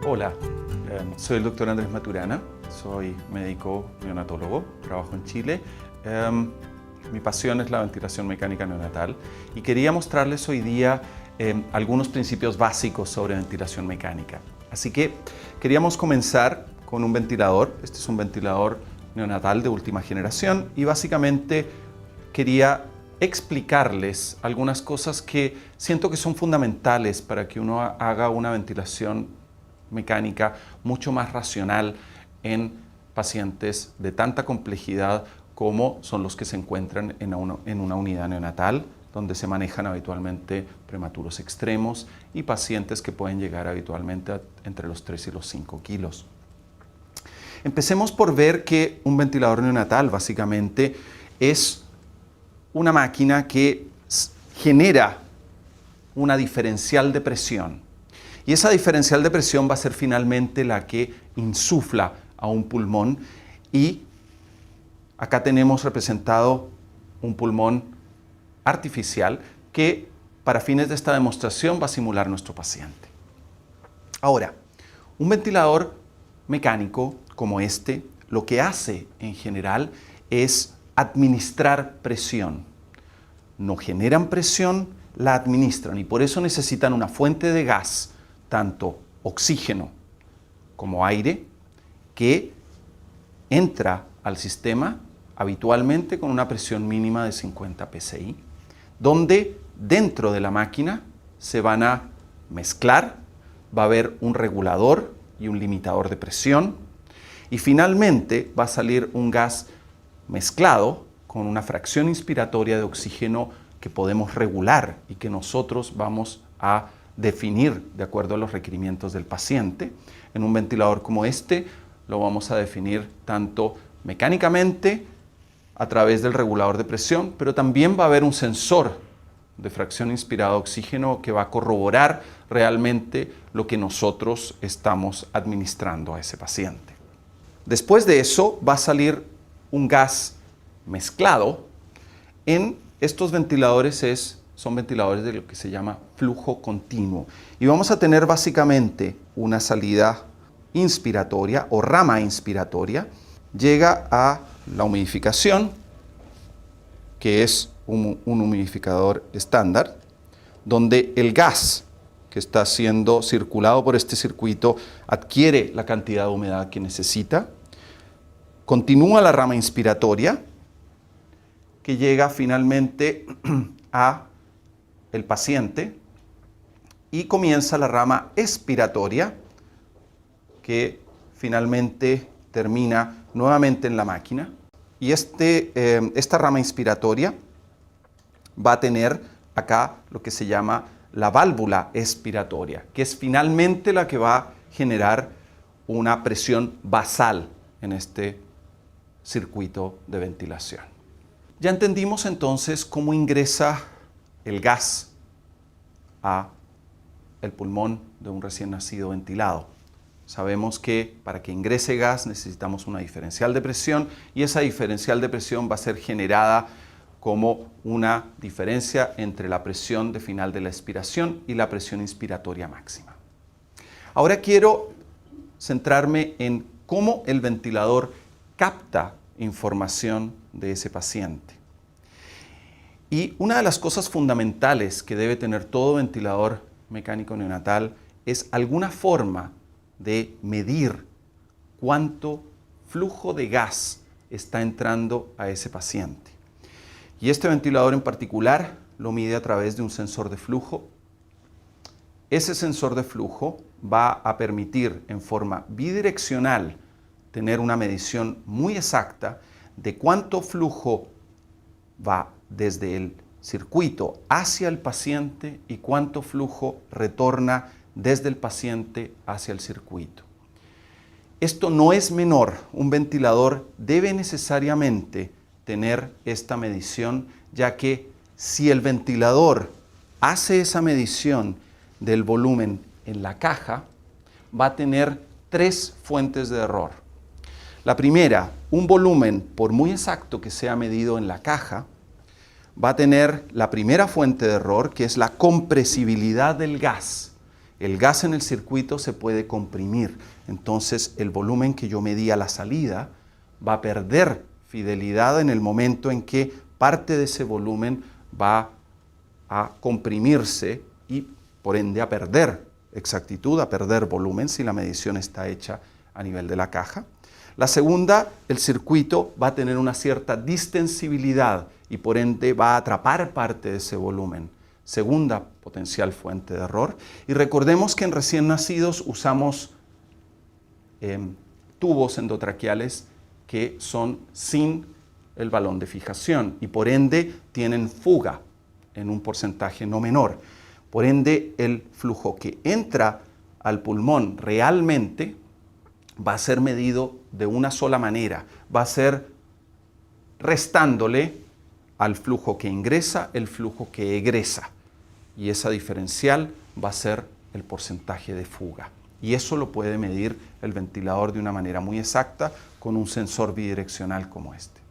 Hola, soy el doctor Andrés Maturana, soy médico neonatólogo, trabajo en Chile. Mi pasión es la ventilación mecánica neonatal y quería mostrarles hoy día algunos principios básicos sobre ventilación mecánica. Así que queríamos comenzar con un ventilador. Este es un ventilador neonatal de última generación y básicamente quería explicarles algunas cosas que siento que son fundamentales para que uno haga una ventilación mecánica mucho más racional en pacientes de tanta complejidad como son los que se encuentran en una unidad neonatal, donde se manejan habitualmente prematuros extremos y pacientes que pueden llegar habitualmente entre los 3 y los 5 kilos. Empecemos por ver que un ventilador neonatal básicamente es una máquina que genera una diferencial de presión. Y esa diferencial de presión va a ser finalmente la que insufla a un pulmón. Y acá tenemos representado un pulmón artificial que para fines de esta demostración va a simular nuestro paciente. Ahora, un ventilador mecánico como este, lo que hace en general es administrar presión. No generan presión, la administran y por eso necesitan una fuente de gas, tanto oxígeno como aire, que entra al sistema habitualmente con una presión mínima de 50 psi, donde dentro de la máquina se van a mezclar, va a haber un regulador y un limitador de presión, y finalmente va a salir un gas mezclado con una fracción inspiratoria de oxígeno que podemos regular y que nosotros vamos a definir de acuerdo a los requerimientos del paciente. En un ventilador como este lo vamos a definir tanto mecánicamente a través del regulador de presión, pero también va a haber un sensor de fracción inspirada de oxígeno que va a corroborar realmente lo que nosotros estamos administrando a ese paciente. Después de eso va a salir un gas mezclado. En estos ventiladores son ventiladores de lo que se llama flujo continuo. Y vamos a tener básicamente una salida inspiratoria o rama inspiratoria. Llega a la humidificación, que es un humidificador estándar, donde el gas que está siendo circulado por este circuito adquiere la cantidad de humedad que necesita. Continúa la rama inspiratoria, que llega finalmente a el paciente y comienza la rama expiratoria que finalmente termina nuevamente en la máquina y esta rama inspiratoria va a tener acá lo que se llama la válvula expiratoria, que es finalmente la que va a generar una presión basal en este circuito de ventilación. Ya entendimos entonces cómo ingresa el gas a el pulmón de un recién nacido ventilado. Sabemos que para que ingrese gas necesitamos una diferencial de presión y esa diferencial de presión va a ser generada como una diferencia entre la presión de final de la expiración y la presión inspiratoria máxima. Ahora quiero centrarme en cómo el ventilador capta información de ese paciente. Y una de las cosas fundamentales que debe tener todo ventilador mecánico neonatal es alguna forma de medir cuánto flujo de gas está entrando a ese paciente. Y este ventilador en particular lo mide a través de un sensor de flujo. Ese sensor de flujo va a permitir en forma bidireccional tener una medición muy exacta de cuánto flujo va desde el circuito hacia el paciente y cuánto flujo retorna desde el paciente hacia el circuito. Esto no es menor. Un ventilador debe necesariamente tener esta medición, ya que si el ventilador hace esa medición del volumen en la caja, va a tener 3 fuentes de error. La primera, un volumen, por muy exacto que sea medido en la caja, va a tener la primera fuente de error, que es la compresibilidad del gas. el gas en el circuito se puede comprimir. Entonces el volumen que yo medí a la salida va a perder fidelidad en el momento en que parte de ese volumen va a comprimirse y por ende a perder exactitud, a perder volumen si la medición está hecha a nivel de la caja. La segunda, el circuito va a tener una cierta distensibilidad y por ende va a atrapar parte de ese volumen. Segunda potencial fuente de error. Y recordemos que en recién nacidos usamos tubos endotraqueales que son sin el balón de fijación y por ende tienen fuga en un porcentaje no menor. Por ende, el flujo que entra al pulmón realmente va a ser medido de una sola manera, va a ser restándole al flujo que ingresa el flujo que egresa. Y esa diferencial va a ser el porcentaje de fuga. Y eso lo puede medir el ventilador de una manera muy exacta con un sensor bidireccional como este.